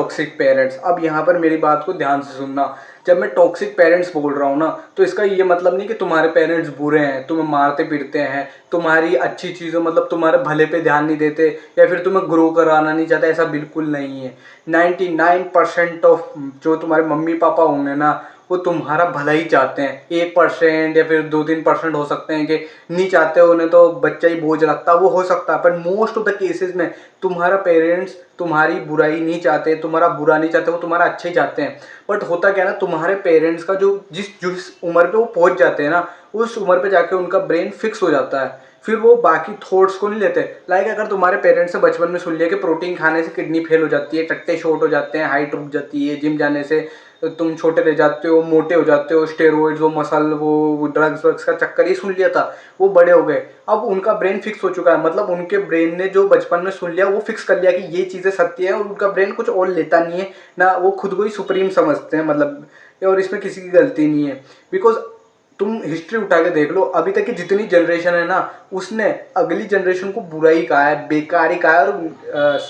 Toxic parents. अब यहाँ पर मेरी बात को ध्यान से सुनना। जब मैं टॉक्सिक पेरेंट्स बोल रहा हूँ ना, तो इसका ये मतलब नहीं कि तुम्हारे पेरेंट्स बुरे हैं, तुम्हें मारते पीटते हैं, तुम्हारी अच्छी चीज़ों मतलब तुम्हारे भले पे ध्यान नहीं देते, या फिर तुम्हें ग्रो कराना नहीं चाहते। ऐसा बिल्कुल नहीं है। 99% ऑफ जो तुम्हारे मम्मी पापा होंगे ना, वो तुम्हारा भला ही चाहते हैं। 1% या फिर 2-3% हो सकते हैं कि नहीं चाहते, उन्हें तो बच्चा ही बोझ लगता, वो हो सकता है। पर मोस्ट ऑफ द केसेस में तुम्हारा पेरेंट्स तुम्हारी बुराई नहीं चाहते, तुम्हारा बुरा नहीं चाहते, वो तुम्हारा अच्छा ही चाहते हैं। बट होता क्या है ना, तुम्हारे पेरेंट्स का जो जिस जिस उम्र पे वो पहुंच जाते हैं ना, उस उम्र पे जाके उनका ब्रेन फिक्स हो जाता है। फिर वो बाकी थॉट्स को नहीं लेते। लाइक अगर तुम्हारे पेरेंट्स ने बचपन में सुन लिया कि प्रोटीन खाने से किडनी फेल हो जाती है, टट्टे शॉर्ट हो जाते हैं, हाइट रुक जाती है, जिम जाने से तुम छोटे रह जाते हो, मोटे हो जाते हो, स्टेरॉइड्स, वो मसल, वो ड्रग्स वग्स का चक्कर ही सुन लिया था, वो बड़े हो गए। अब उनका ब्रेन फिक्स हो चुका है, मतलब उनके ब्रेन ने जो बचपन में सुन लिया वो फिक्स कर लिया कि ये चीज़ें सत्य है, और उनका ब्रेन कुछ और लेता नहीं है ना, वो खुद को ही सुप्रीम समझते हैं मतलब। और इसमें किसी की गलती नहीं है। बिकॉज तुम हिस्ट्री उठा के देख लो, अभी तक की जितनी जनरेशन है ना, उसने अगली जनरेशन को बुरा ही कहा है, बेकार ही कहा है, और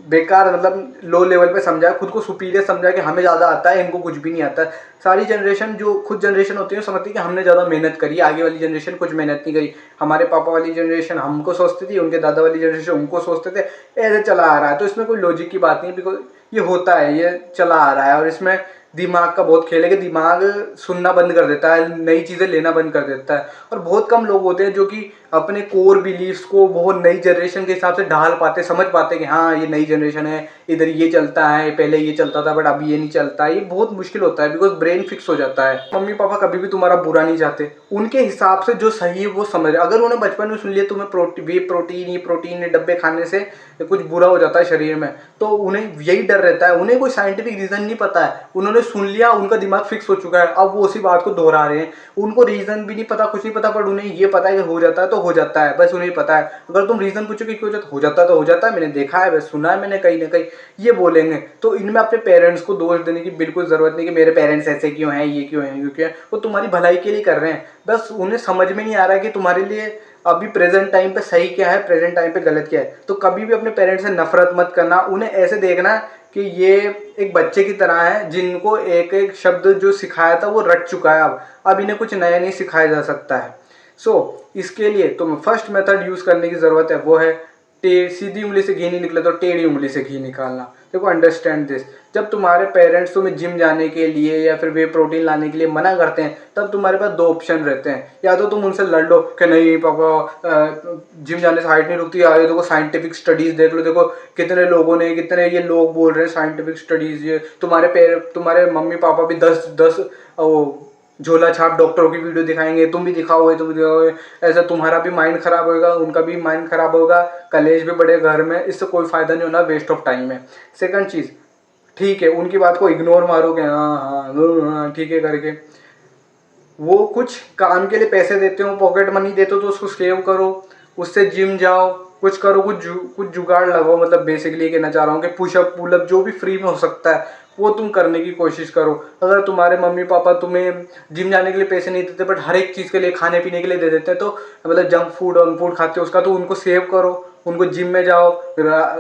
बेकार मतलब लो लेवल पे समझा है, खुद को सुपीरियर समझा कि हमें ज़्यादा आता है, इनको कुछ भी नहीं आता। सारी जनरेशन जो खुद जनरेशन होती है समझती है कि हमने ज़्यादा मेहनत करी, आगे वाली जनरेशन कुछ मेहनत नहीं करी। हमारे पापा वाली जनरेशन हमको सोचती थी, उनके दादा वाली जनरेशन उनको सोचते थे, ऐसे चला आ रहा है। तो इसमें कोई लॉजिक की बात नहीं, बिकॉज ये होता है, ये चला आ रहा है। और इसमें दिमाग का बहुत खेल है कि दिमाग सुनना बंद कर देता है, नई चीज़ें लेना बंद कर देता है। और बहुत कम लोग होते हैं जो कि अपने कोर बिलीफ्स को बहुत नई जनरेशन के हिसाब से ढाल पाते, समझ पाते कि हाँ ये नई जनरेशन है, इधर ये चलता है, पहले ये चलता था बट अभी ये नहीं चलता है। ये बहुत मुश्किल होता है, बिकॉज ब्रेन फिक्स हो जाता है। मम्मी पापा कभी भी तुम्हारा बुरा नहीं चाहते, उनके हिसाब से जो सही है वो समझ। अगर उन्हें बचपन में सुन लिया तुम्हें प्रोटीन डब्बे खाने से कुछ बुरा हो जाता है शरीर में, तो उन्हें यही डर रहता है। उन्हें कोई साइंटिफिक रीजन नहीं पता है, उन्होंने सुन लिया, उनका दिमाग फिक्स हो चुका है, अब वो उसी बात को दोहरा रहे हैं। उनको रीजन भी नहीं पता, कुछ नहीं पता, पर उन्हें ये पता है कि हो जाता है तो हो जाता है, बस उन्हें पता है। अगर तुम रीजन पूछोगे क्यों हो जाता है तो हो जाता है, मैंने देखा है, बस सुना है मैंने कहीं ना कहीं, ये बोलेंगे। तो इनमें अपने पेरेंट्स को दोष देने की बिल्कुल जरूरत नहीं कि मेरे पेरेंट्स ऐसे क्यों हैं, ये क्यों हैं, क्योंकि वो तुम्हारी भलाई के लिए कर रहे हैं। बस उन्हें समझ में नहीं आ रहा है कि तुम्हारे लिए अभी प्रेजेंट टाइम पे सही क्या है, प्रेजेंट टाइम पे गलत क्या है। तो कभी भी अपने पेरेंट्स से नफरत मत करना, उन्हें ऐसे देखना कि ये एक बच्चे की तरह है, जिनको एक एक शब्द जो सिखाया था वो रट चुका है। अब इन्हें कुछ नया नहीं सिखाया जा सकता है। इसके लिए तुम्हें फर्स्ट मेथड यूज करने की जरूरत है, वो है सीधी उंगली से घी नहीं निकले तो टेढ़ी उंगली से घी निकालना। देखो, अंडरस्टैंड दिस। जब तुम्हारे पेरेंट्स तुम्हें जिम जाने के लिए या फिर वे प्रोटीन लाने के लिए मना करते हैं, तब तुम्हारे पास दो ऑप्शन रहते हैं। या तो तुम उनसे लड़ लो कि नहीं पापा, जिम जाने से हाइट नहीं रुकती, आगे देखो साइंटिफिक स्टडीज देख लो, देखो कितने ये लोग बोल रहे हैं साइंटिफिक स्टडीज। ये तुम्हारे मम्मी पापा भी 10 वो झोला छाप डॉक्टरों की वीडियो दिखाएंगे, तुम भी दिखाओगे। ऐसा तुम्हारा भी माइंड खराब होगा, उनका भी माइंड खराब होगा, कलेश भी बढ़े घर में। इससे कोई फायदा नहीं होना, वेस्ट ऑफ टाइम है। सेकंड चीज़, ठीक है, उनकी बात को इग्नोर मारोगे, हाँ ठीक है करके, वो कुछ काम के लिए पैसे देते हो, पॉकेट मनी देते हो, तो उसको सेव करो, उससे जिम जाओ, कुछ करो, कुछ जुगाड़ लगाओ। मतलब बेसिकली कहना चाह रहा हूँ कि पुशअप पुलअप जो भी फ्री में हो सकता है वो तुम करने की कोशिश करो। अगर तुम्हारे मम्मी पापा तुम्हें जिम जाने के लिए पैसे नहीं देते बट हर एक चीज़ के लिए, खाने पीने के लिए दे देते हैं, तो मतलब जंक फूड वंक फूड खाते हो उसका, तो उनको सेव करो, उनको जिम में जाओ,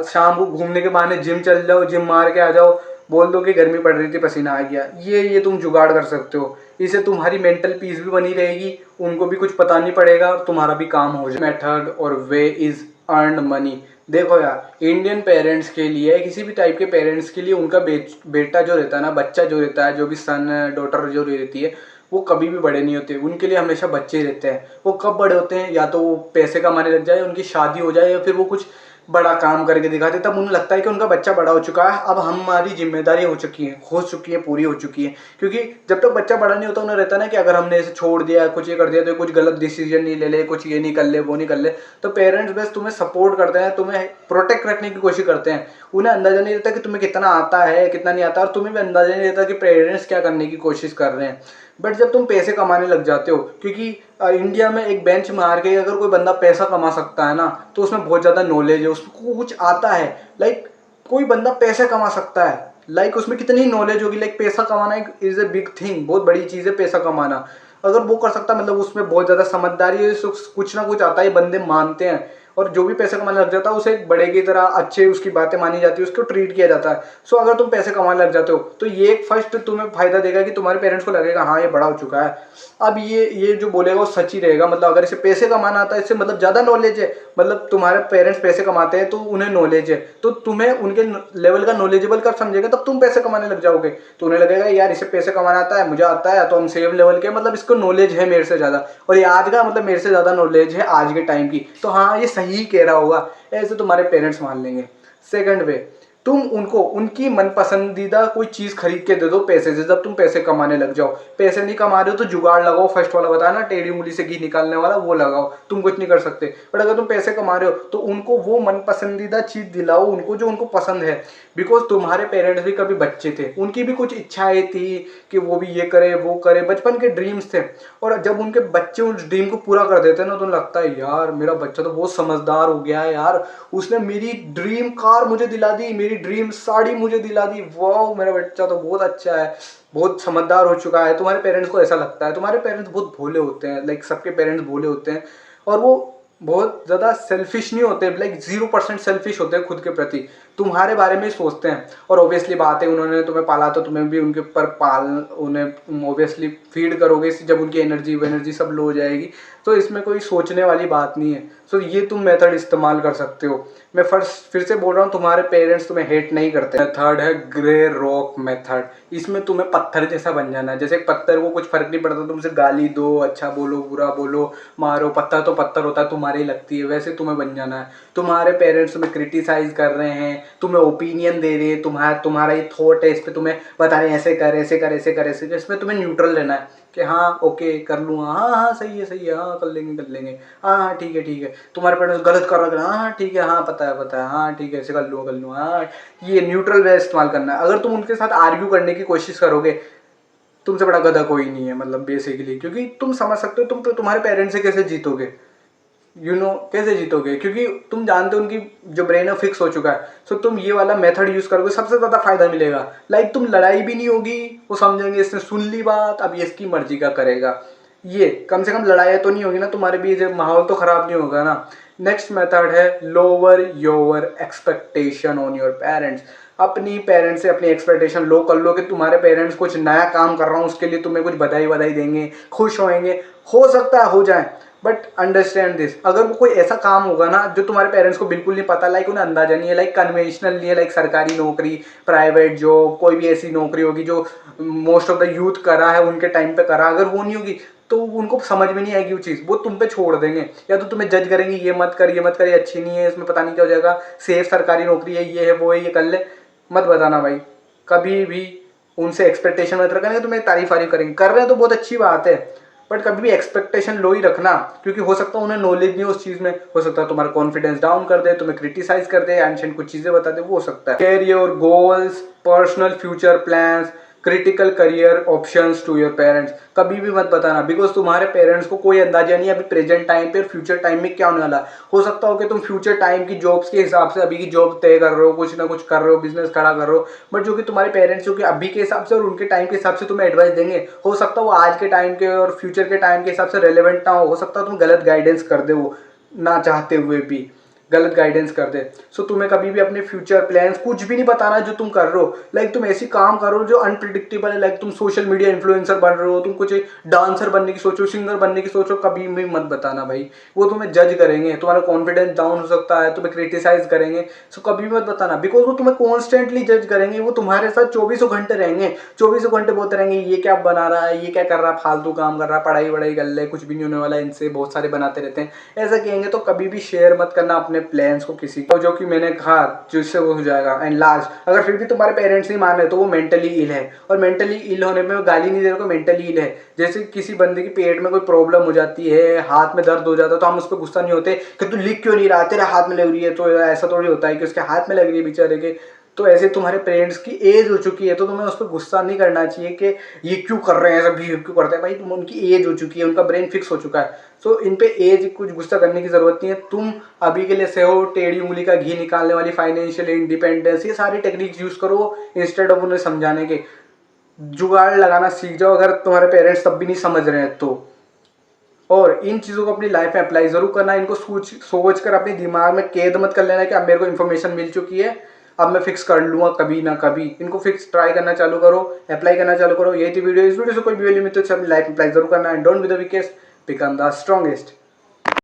शाम को घूमने के बहाने जिम चल जाओ, जिम मार के आ जाओ, बोल दो कि गर्मी पड़ रही थी पसीना आ गया। ये तुम जुगाड़ कर सकते हो। इससे तुम्हारी मेंटल पीस भी बनी रहेगी, उनको भी कुछ पता नहीं पड़ेगा और तुम्हारा भी काम हो जाए। मेथड और वे इज अर्न मनी। देखो यार, इंडियन पेरेंट्स के लिए, किसी भी टाइप के पेरेंट्स के लिए, उनका बेटा जो रहता है ना, बच्चा जो रहता है, जो भी सन डॉटर जो रहती है, वो कभी भी बड़े नहीं होते। उनके लिए हमेशा बच्चे ही रहते हैं। वो कब बड़े होते हैं, या तो वो पैसे कमाने लग जाए, उनकी शादी हो जाए, या फिर वो कुछ बड़ा काम करके दिखाते, तब उन्हें लगता है कि उनका बच्चा बड़ा हो चुका है, अब हमारी जिम्मेदारी हो चुकी है, पूरी हो चुकी है। क्योंकि जब तक बच्चा बड़ा नहीं होता, उन्हें रहता है ना कि अगर हमने इसे छोड़ दिया, कुछ ये कर दिया, तो कुछ गलत डिसीजन नहीं ले ले, कुछ ये नहीं कर ले, वो नहीं कर ले। तो पेरेंट्स बस तुम्हें सपोर्ट करते हैं, तुम्हें प्रोटेक्ट रखने की कोशिश करते हैं। उन्हें अंदाजा नहीं रहता कि तुम्हें कितना आता है, कितना नहीं आता, और तुम्हें भी अंदाजा नहीं रहता कि पेरेंट्स क्या करने की कोशिश कर रहे हैं। बट जब तुम पैसे कमाने लग जाते हो, क्योंकि इंडिया में एक बेंच मार के अगर कोई बंदा पैसा कमा सकता है ना, तो उसमें बहुत ज़्यादा नॉलेज है, उसको कुछ आता है। लाइक कोई बंदा पैसे कमा सकता है, लाइक उसमें कितनी नॉलेज होगी। लाइक पैसा कमाना एक इज़ ए बिग थिंग, बहुत बड़ी चीज़ है पैसा कमाना। अगर वो कर सकता, मतलब उसमें बहुत ज़्यादा समझदारी है, कुछ ना कुछ आता है, बंदे मानते हैं। और जो भी पैसे कमाने लग जाता है उसे एक बड़े की तरह अच्छे उसकी बातें मानी जाती है, उसको ट्रीट किया जाता है। सो अगर तुम पैसे कमाने लग जाते हो तो ये एक फर्स्ट तुम्हें फायदा देगा कि तुम्हारे पेरेंट्स को लगेगा हाँ ये बड़ा हो चुका है। अब ये जो बोलेगा वो सच ही रहेगा, मतलब अगर इसे पैसे कमाना आता है, इससे मतलब ज़्यादा नॉलेज है, मतलब तुम्हारे पेरेंट्स पैसे कमाते हैं तो उन्हें नॉलेज है, तो तुम्हें उनके लेवल का नॉलेजेबल कब समझेगा, तब तुम पैसे कमाने लग जाओगे। तो उन्हें लगेगा यार इसे पैसे कमाना आता है, मुझे आता है, तो हम सेम लेवल के, मतलब इसको नॉलेज है मेरे से ज़्यादा, और ये आज का मतलब मेरे से ज़्यादा नॉलेज है आज के टाइम की, तो हाँ ये सही कह रहा होगा, ऐसे तुम्हारे पेरेंट्स मान लेंगे। सेकंड वे, तुम उनको उनकी मन पसंदीदा कोई चीज खरीद के दे दो पैसे से, जब तुम पैसे कमाने लग जाओ। पैसे नहीं कमा रहे हो तो जुगाड़ लगाओ, फर्स्ट वाला बताया ना, टेढ़ी उंगली से घी निकालने वाला, वो लगाओ, तुम कुछ नहीं कर सकते। बट अगर तुम पैसे कमा रहे हो तो उनको वो मन पसंदीदा चीज दिलाओ उनको जो उनको पसंद है, बिकॉज तुम्हारे पेरेंट्स भी कभी बच्चे थे, उनकी भी कुछ इच्छाएं थी कि वो भी ये करे वो करे, बचपन के ड्रीम्स थे, और जब उनके बच्चे उस ड्रीम को पूरा कर देते हैं ना तो लगता है यार मेरा बच्चा तो बहुत समझदार हो गया है यार, उसने मेरी ड्रीम कार मुझे दिला दी, मेरी ड्रीम साड़ी मुझे दिला दी, वाह मेरा बच्चा तो बहुत अच्छा है, बहुत समझदार हो चुका है। तुम्हारे पेरेंट्स को ऐसा लगता है। तुम्हारे पेरेंट्स बहुत भोले होते हैं, लाइक सबके पेरेंट्स भोले होते हैं, और वो बहुत ज़्यादा सेल्फिश नहीं होते, लाइक 0% सेल्फिश होते हैं खुद के प्रति, तुम्हारे बारे में ही सोचते हैं। और ऑब्वियसली बात है उन्होंने तुम्हें पाला तो तुम्हें भी उनके ऊपर उन्हें ऑब्वियसली फीड करोगे, जब उनकी एनर्जी सब लो हो जाएगी, तो इसमें कोई सोचने वाली बात नहीं है। सो ये तुम मेथड इस्तेमाल कर सकते हो। मैं फिर से बोल रहा हूँ, तुम्हारे पेरेंट्स तुम्हें हेट नहीं करते। थर्ड है ग्रे रॉक मेथड। इसमें तुम्हें पत्थर जैसा बन जाना है, जैसे पत्थर को कुछ फर्क नहीं पड़ता, तुम उसे गाली दो, अच्छा बोलो बुरा बोलो, मारो, पत्थर तो पत्थर होता है, तुम्हारे ही लगती है, वैसे तुम्हें बन जाना है। तुम्हारे पेरेंट्स तुम्हें क्रिटिसाइज कर रहे हैं, तुम्हें ओपिनियन दे रहे हैं, तुम्हारा ये थॉट है, इस पर तुम्हें बता रहे हैं ऐसे कर ऐसे कर ऐसे कर ऐसे कर, इसमें तुम्हें न्यूट्रल रहना है कि हाँ ओके कर लूँगा, हाँ हाँ सही है हाँ कर लेंगे, हाँ हाँ ठीक है। तुम्हारे पेरेंट्स गलत कर रहे हैं, हाँ हाँ ठीक है, हाँ पता है, हाँ ठीक है ऐसे कर लूँगा, हाँ। ये न्यूट्रल वे इस्तेमाल करना है। अगर तुम उनके साथ आर्ग्यू करने की कोशिश करोगे, तुमसे बड़ा गधा कोई नहीं है, मतलब बेसिकली, क्योंकि तुम समझ सकते हो तुम तुम्हारे पेरेंट्स से कैसे जीतोगे, कैसे जीतोगे, क्योंकि तुम जानते हो उनकी जो ब्रेन है फिक्स हो चुका है। सो तुम ये वाला मेथड यूज करोगे, सबसे ज्यादा फायदा मिलेगा। लाइक तुम लड़ाई भी नहीं होगी, वो समझेंगे इसने सुन ली बात, अब ये इसकी मर्जी का करेगा, ये कम से कम लड़ाई तो नहीं होगी ना, तुम्हारे बीच माहौल तो खराब नहीं होगा ना। नेक्स्ट मेथड है lower your expectation on your parents. अपनी पेरेंट्स से अपनी एक्सपेक्टेशन लो कर लो कि तुम्हारे पेरेंट्स कुछ नया काम कर रहा हूँ उसके लिए तुम्हें कुछ बधाई देंगे, खुश होंगे, हो सकता है हो जाए, बट अंडरस्टैंड दिस, अगर वो कोई ऐसा काम होगा ना जो तुम्हारे पेरेंट्स को बिल्कुल नहीं पता, लाइक उन्हें अंदाजा नहीं है, लाइक कन्वेंशनल नहीं है, लाइक सरकारी नौकरी, प्राइवेट जॉब, कोई भी ऐसी नौकरी होगी जो मोस्ट ऑफ द यूथ करा है उनके टाइम पे करा, अगर वो नहीं होगी तो उनको समझ में नहीं आएगी वो चीज़, वो तुम पे छोड़ देंगे, या तो तुम्हें जज करेंगे ये मत कर ये अच्छी नहीं है, इसमें पता नहीं क्या हो जाएगा, सेफ सरकारी नौकरी है, ये है वो है, ये कर ले, मत बताना भाई कभी भी। उनसे एक्सपेक्टेशन मत रखना, तुम्हें तारीफ करेंगे, कर रहे हैं तो बहुत अच्छी बात है, बट कभी भी एक्सपेक्टेशन लो ही रखना, क्योंकि हो सकता है उन्हें नॉलेज नहीं हो उस चीज़ में, हो सकता है तुम्हारा कॉन्फिडेंस डाउन कर दे, तुम्हें क्रिटिसाइज कर दे, एंशिएंट कुछ चीज़ें बता दे, वो हो सकता है। Share your goals, personal future plans, critical career options to your parents. कभी भी मत बताना, बिकॉज तुम्हारे पेरेंट्स को कोई अंदाजा नहीं है अभी प्रेजेंट टाइम पे और फ्यूचर टाइम में क्या होने वाला है। हो सकता हो कि तुम फ्यूचर टाइम की जॉब्स के हिसाब से अभी की जॉब तय कर रहे हो, कुछ ना कुछ कर रहे हो, बिजनेस खड़ा कर रहे हो, बट जो कि तुम्हारे पेरेंट्स जो कि अभी के हिसाब से और उनके टाइम के हिसाब से तुम्हें एडवाइस देंगे, हो सकता है वो आज के टाइम के और फ्यूचर के टाइम के हिसाब से रेलिवेंट ना हो सकता है तुम गलत गाइडेंस कर दे, वो ना चाहते हुए भी गलत गाइडेंस कर दे। सो तुम्हें कभी भी अपने फ्यूचर प्लान्स कुछ भी नहीं बताना जो तुम कर रहे हो, लाइक तुम ऐसी काम करो जो अनप्रिडिक्टेबल है, लाइक तुम सोशल मीडिया इन्फ्लुएंसर बन रहे हो, तुम कुछ डांसर बनने की सोचो, सिंगर बनने की सोचो, कभी भी मत बताना भाई, वो तुम्हें जज करेंगे, तुम्हारा कॉन्फिडेंस डाउन हो सकता है, तुम्हें क्रिटिसाइज करेंगे। सो कभी भी मत बताना, बिकॉज वो तुम्हें कॉन्स्टेंटली जज करेंगे, वो तुम्हारे साथ 24 घंटे रहेंगे, 24 घंटे बोलते रहेंगे ये क्या बना रहा है, ये क्या कर रहा है, फालतू काम कर रहा है, पढ़ाई वढ़ाई कर ले, कुछ भी नहीं होने वाला, इनसे बहुत सारे बनाते रहते हैं, ऐसा कहेंगे। तो कभी भी शेयर मत करना अपने प्लान्स को किसी को, जो कि मैंने कहा जिससे वो हो जाएगा। एंड लास्ट, अगर फिर भी तुम्हारे पेरेंट्स नहीं मान रहे तो वो मेंटली इल है, और मेंटली इल होने में गाली नहीं दे रहे को मेंटली इल है। जैसे किसी बंदे की पेट में कोई प्रॉब्लम हो जाती है, हाथ में दर्द हो जाता है, तो हम उस पर गुस्सा नहीं होते कि तू लिख क्यों नहीं रहा, तेरे हाथ में लग रही है, तो ऐसा थोड़ी होता है कि उसके हाथ में लग रही है बेचारे के। तो ऐसे तुम्हारे पेरेंट्स की एज हो चुकी है तो तुम्हें उस पर गुस्सा नहीं करना चाहिए कि ये क्यों कर रहे हैं, ऐसा बिहेव क्यों करते हैं, भाई तुम उनकी एज हो चुकी है, उनका ब्रेन फिक्स हो चुका है। सो इन पे एज कुछ गुस्सा करने की जरूरत नहीं है। तुम अभी के लिए सहो टेढ़ी उंगली का घी निकालने वाली फाइनेंशियल इंडिपेंडेंस, ये सारी टेक्निक्स यूज करो इंस्टेड ऑफ उन्हें समझाने के। जुगाड़ लगाना सीख जाओ अगर तुम्हारे पेरेंट्स तब भी नहीं समझ रहे हैं तो। और इन चीज़ों को अपनी लाइफ में अप्लाई ज़रूर करना। इनको सोच कर अपने दिमाग में कैद मत कर लेना कि अब मेरे को इन्फॉर्मेशन मिल चुकी है, अब मैं फिक्स कर लूँगा कभी ना कभी। इनको फिक्स ट्राई करना चालू करो, अप्लाई करना चालू करो। यही थी वीडियो। इस वीडियो से कोई भी वैल्यू मिलती है तो अपनी लाइफ में अप्लाई जरूर करना। And don't be the weakest, become the strongest.